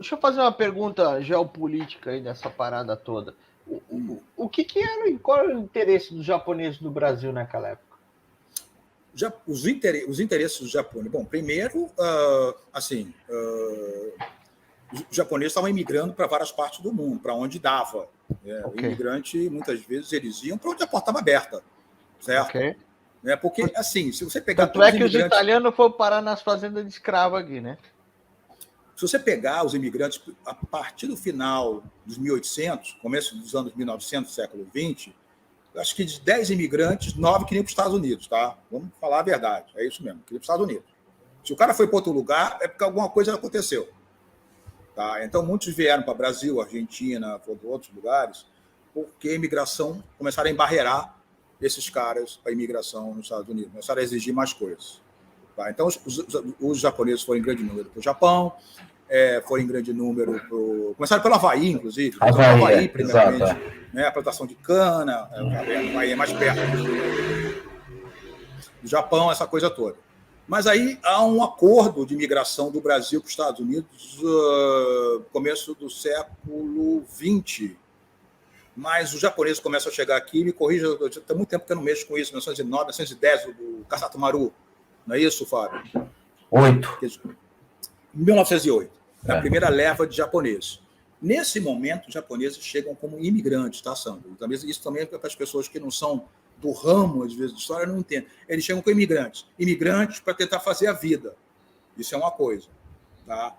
Deixa eu fazer uma pergunta geopolítica aí nessa parada toda. O que era e qual era o interesse dos japoneses no Brasil naquela época? Os interesses dos japoneses. Bom, primeiro, os japoneses estavam imigrando para várias partes do mundo, para onde dava. O imigrante, muitas vezes, eles iam para onde a porta estava aberta, certo? Okay. Porque, assim, se você pegar... Tanto é que os italianos foram parar nas fazendas de escravo aqui, né? Se você pegar os imigrantes a partir do final dos 1800, começo dos anos 1900, século XX, acho que de 10 imigrantes, 9 queriam para os Estados Unidos, tá? Vamos falar a verdade, é isso mesmo, queriam para os Estados Unidos. Se o cara foi para outro lugar, é porque alguma coisa aconteceu. Tá? Então, muitos vieram para o Brasil, Argentina, outros lugares, porque a imigração começaram a embarrear esses caras para a imigração nos Estados Unidos, começaram a exigir mais coisas. Tá? Então, os japoneses foram em grande número para o Japão, foram em grande número começaram pelo Havaí, inclusive. Havaí, primeiramente, né? A plantação de cana, o Havaí é mais perto do Japão, essa coisa toda. Mas aí há um acordo de imigração do Brasil para os Estados Unidos no começo do século XX. Mas os japoneses começam a chegar aqui, me corrija, tem muito tempo que eu não mexo com isso, 1909, 1910, do Kasatomaru. Não é isso, Fábio? 1908. A primeira leva de japoneses. Nesse momento, os japoneses chegam como imigrantes, tá, Sandro? Isso também é para as pessoas que não são do ramo, às vezes, de história, não entendem. Eles chegam como imigrantes. Imigrantes para tentar fazer a vida. Isso é uma coisa. Tá?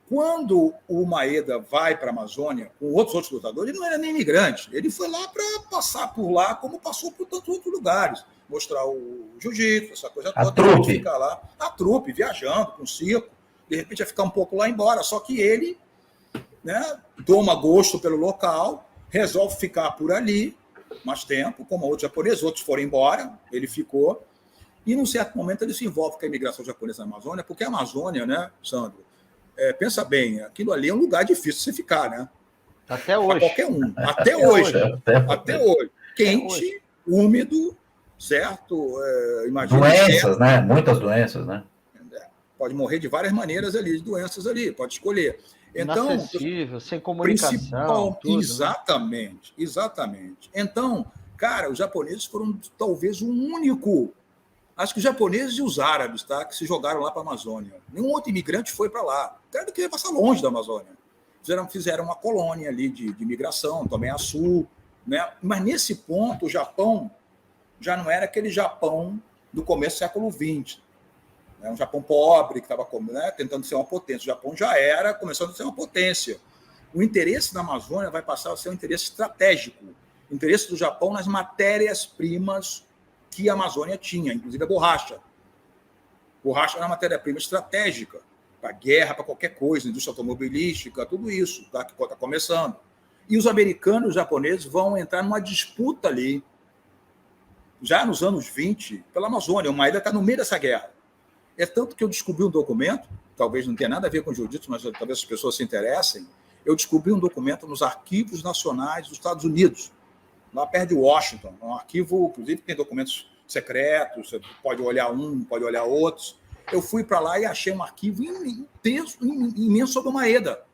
Quando o Maeda vai para a Amazônia, com outros lutadores, ele não era nem imigrante. Ele foi lá para passar por lá, como passou por tantos outros lugares. Mostrar o jiu-jitsu, essa coisa toda. A trupe. Ficar lá. A trupe, viajando com o circo. De repente, ia ficar um pouco lá embora. Só que ele, né, toma gosto pelo local, resolve ficar por ali mais tempo, como outros japoneses. Outros foram embora, ele ficou. E, num certo momento, ele se envolve com a imigração japonesa na Amazônia, porque a Amazônia, né, Sandro, pensa bem, aquilo ali é um lugar difícil de você ficar, né? Até hoje. Para qualquer um. Até hoje. Quente, úmido, certo? Imagina. Doenças, né? Muitas doenças, né? Pode morrer de várias maneiras ali, de doenças ali, pode escolher. Então, inacessível, sem comunicação. Tudo, exatamente. Então, cara, os japoneses foram talvez o único. Acho que os japoneses e os árabes, tá, que se jogaram lá para a Amazônia. Nenhum outro imigrante foi para lá. O cara queria passar longe da Amazônia. Fizeram uma colônia ali de imigração, também a sul, né? Mas nesse ponto, o Japão já não era aquele Japão do começo do século XX. Um Japão pobre, que estava, né, tentando ser uma potência. O Japão já era começando a ser uma potência. O interesse da Amazônia vai passar a ser um interesse estratégico. O interesse do Japão nas matérias-primas que a Amazônia tinha, inclusive a borracha. Borracha era uma matéria-prima estratégica para guerra, para qualquer coisa, indústria automobilística, tudo isso tá, que está começando. E os americanos e os japoneses vão entrar numa disputa ali, já nos anos 20, pela Amazônia. O Maeda está no meio dessa guerra. É tanto que eu descobri um documento, talvez não tenha nada a ver com jiu-jitsu, mas talvez as pessoas se interessem. Eu descobri um documento nos arquivos nacionais dos Estados Unidos, lá perto de Washington. Um arquivo, inclusive, que tem documentos secretos, você pode olhar um, pode olhar outros. Eu fui para lá e achei um arquivo imenso sobre o Maeda.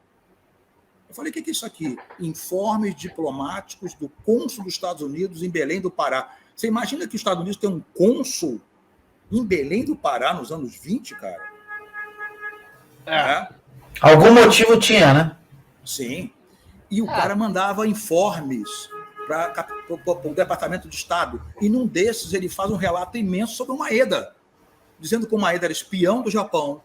Eu falei, o que é isso aqui? Informes diplomáticos do cônsul dos Estados Unidos em Belém do Pará. Você imagina que os Estados Unidos tem um cônsul em Belém do Pará nos anos 20, cara? Algum motivo tinha, né? Sim. E o cara mandava informes para o Departamento de Estado. E num desses ele faz um relato imenso sobre o Maeda, dizendo que o Maeda era espião do Japão,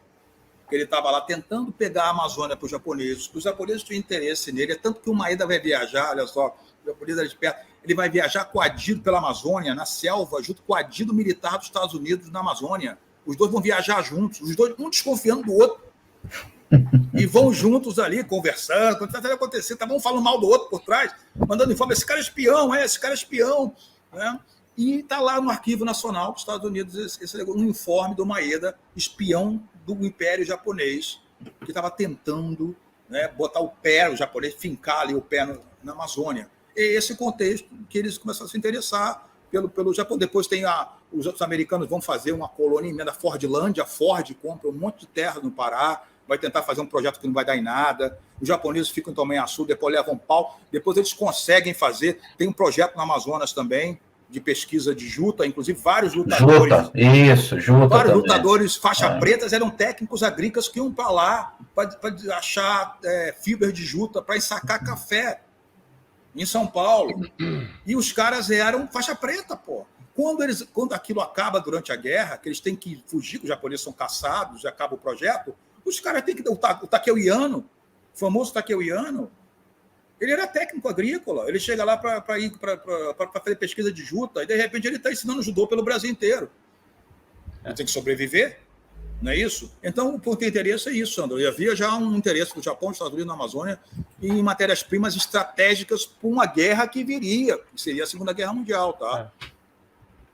que ele estava lá tentando pegar a Amazônia para os japoneses, que os japoneses tinham interesse nele, é tanto que o Maeda vai viajar, olha só, o japonês era esperto, ele vai viajar coadido pela Amazônia, na selva, junto com o adido militar dos Estados Unidos na Amazônia. Os dois vão viajar juntos, os dois, um desconfiando do outro, e vão juntos ali, conversando, quando está acontecendo, tá um falando mal do outro por trás, mandando informe, esse cara é espião, né? E está lá no Arquivo Nacional dos Estados Unidos um informe do Maeda, espião do Império Japonês, que estava tentando, né, botar o pé, o japonês, fincar ali o pé na Amazônia. E esse contexto que eles começaram a se interessar pelo Japão. Depois tem os outros americanos vão fazer uma colônia emenda Fordlândia, a Ford compra um monte de terra no Pará, vai tentar fazer um projeto que não vai dar em nada. Os japoneses ficam em Tomé-Açu, depois levam pau, depois eles conseguem fazer. Tem um projeto no Amazonas também, de pesquisa de juta, inclusive vários lutadores. Juta, isso, juta vários também. lutadores faixa pretas eram técnicos agrícolas que iam para lá para achar fibras de juta, para ensacar café em São Paulo. E os caras eram faixa preta, pô. Quando aquilo acaba durante a guerra, que eles têm que fugir, que os japoneses são caçados, já acaba o projeto, os caras têm que... O Takeo Yano, o famoso Takeo Yano, ele era técnico agrícola, ele chega lá para fazer pesquisa de juta, e de repente ele está ensinando judô pelo Brasil inteiro. Ele tem que sobreviver, não é isso? Então, o ponto de interesse é isso, Sandro. E havia já um interesse do Japão, dos Estados Unidos, na Amazônia, em matérias-primas estratégicas para uma guerra que viria, que seria a Segunda Guerra Mundial, tá?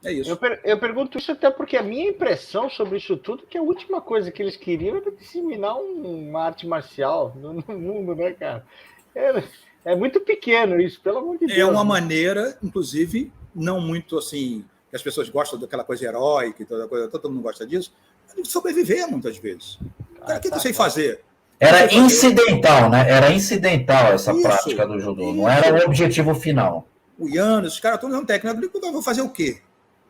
É isso. Eu pergunto isso até porque a minha impressão sobre isso tudo é que a última coisa que eles queriam era disseminar uma arte marcial no mundo, né, cara? É muito pequeno isso, pelo amor de Deus. É uma maneira, inclusive, não muito assim, que as pessoas gostam daquela coisa heróica e toda coisa, todo mundo gosta disso, de sobreviver muitas vezes. O que eu sei fazer? Era incidental, né? Era incidental essa Isso, prática do judô, não era o objetivo final. O Yano, esses caras todos são técnicos, eu vou fazer o quê?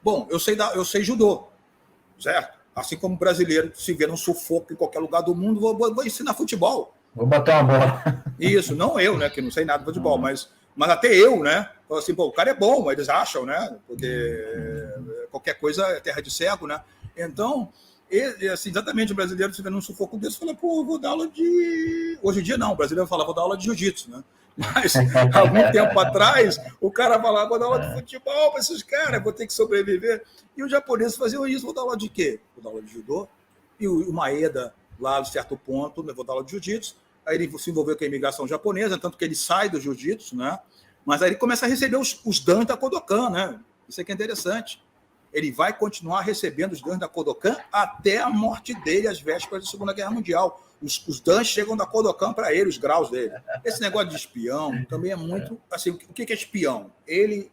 Bom, eu sei judô, certo? Assim como o brasileiro se vê num sufoco em qualquer lugar do mundo, vou ensinar futebol. Vou bater uma bola. Isso, não eu, né, que não sei nada de futebol, mas até eu, né? Assim, pô, o cara é bom, eles acham, né? Porque qualquer coisa é terra de cego, né? Então, assim, exatamente, o brasileiro se vê num sufoco desse, fala, pô, eu vou dar aula de... Hoje em dia não, o brasileiro fala, vou dar aula de jiu-jitsu, né? Mas, há algum tempo atrás, o cara falava, vou dar aula de futebol para esses caras, vou ter que sobreviver. E os japoneses faziam isso, vou dar aula de quê? Vou dar aula de judô. E o Maeda, lá de certo ponto, vou dar aula de jiu-jitsu. Aí ele se envolveu com a imigração japonesa, tanto que ele sai do jiu-jitsu, né? Mas aí ele começa a receber os danos da Kodokan, né? Isso aqui é interessante. Ele vai continuar recebendo os danos da Kodokan até a morte dele, às vésperas da Segunda Guerra Mundial. Os danos chegam da Kodokan para ele, os graus dele. Esse negócio de espião também é muito... Assim, o que é espião? Ele,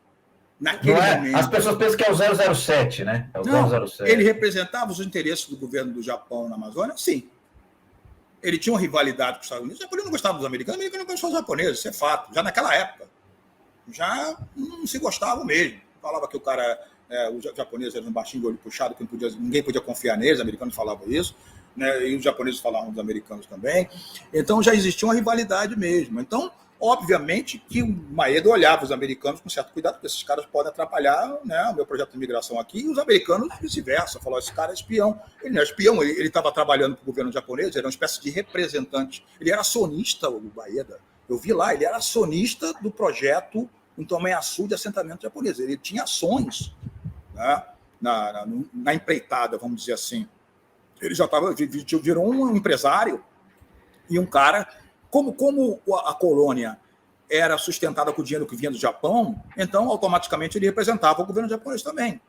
naquele momento... As pessoas pensam que é o 007, né? É o não, 007. Ele representava os interesses do governo do Japão na Amazônia? Sim. Ele tinha uma rivalidade com os Estados Unidos. Os japoneses não gostavam dos americanos, os americanos não gostavam dos japoneses, isso é fato. Já naquela época. Já não se gostavam mesmo. Falava que o cara... os japoneses eram um baixinho de olho puxado, que ninguém podia confiar neles, os americanos falavam isso, né, e os japoneses falavam dos americanos também. Então já existia uma rivalidade mesmo. Então, obviamente, que o Maeda olhava os americanos com certo cuidado, porque esses caras podem atrapalhar, né, o meu projeto de imigração aqui, e os americanos vice-versa. Falaram, esse cara é espião. Ele não é espião, ele estava trabalhando para o governo japonês, ele era uma espécie de representante. Ele era acionista, o Maeda. Eu vi lá, ele era acionista do projeto em Tomé-Açu de assentamento japonês. Ele tinha ações, né, na empreitada, vamos dizer assim. Ele já virou um empresário e um cara, como a colônia era sustentada com o dinheiro que vinha do Japão, então automaticamente ele representava o governo japonês também,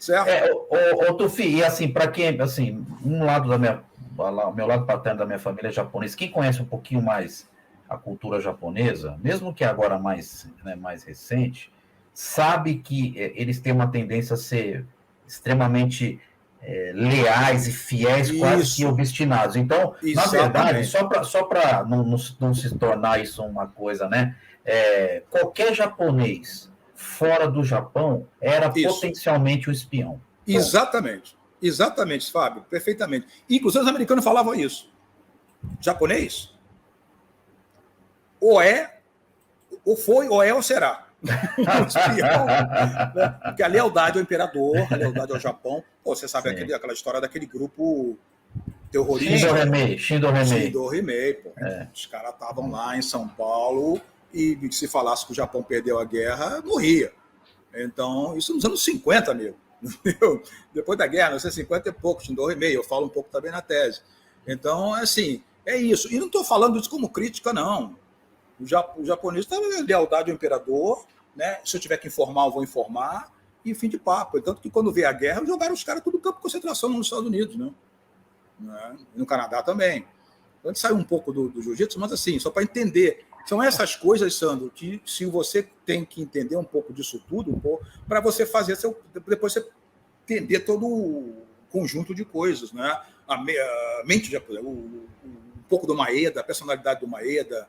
certo? Tufi, e assim, para quem, assim, o meu lado paterno da minha família é japonês, quem conhece um pouquinho mais a cultura japonesa, mesmo que agora mais recente, sabe que eles têm uma tendência a ser extremamente leais e fiéis, quase que obstinados. Então, exatamente. Na verdade, só para não se tornar isso uma coisa, né? Qualquer japonês fora do Japão era potencialmente um espião. Exatamente. Exatamente, Fábio, perfeitamente. Inclusive, os americanos falavam isso. Japonês, ou foi, ou é, ou será. Espião, né? Porque a lealdade ao imperador, a lealdade ao Japão. Pô, você sabe aquela história daquele grupo terrorista. Shindo Remei. Os caras estavam lá em São Paulo e se falasse que o Japão perdeu a guerra, morria. Então, isso nos anos 50, amigo. Depois da guerra, 1950 e pouco, Shindo Remei. Eu falo um pouco também na tese. Então, assim, é isso. E não estou falando isso como crítica, não. O japonês está lealdade ao imperador, né? Se eu tiver que informar, eu vou informar, e fim de papo. Tanto que quando veio a guerra, jogaram os caras tudo no campo de concentração nos Estados Unidos, né? No Canadá também. Então, a gente saiu um pouco do jiu-jitsu, mas assim, só para entender. São essas coisas, Sandro, que se você tem que entender um pouco disso tudo, para você fazer depois você entender todo conjunto de coisas, né? A mente japonesa, um pouco do Maeda, a personalidade do Maeda,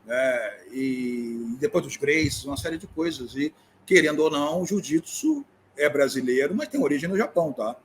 né? E depois dos Gracies, uma série de coisas. E, querendo ou não, o jiu-jitsu é brasileiro, mas tem origem no Japão, tá?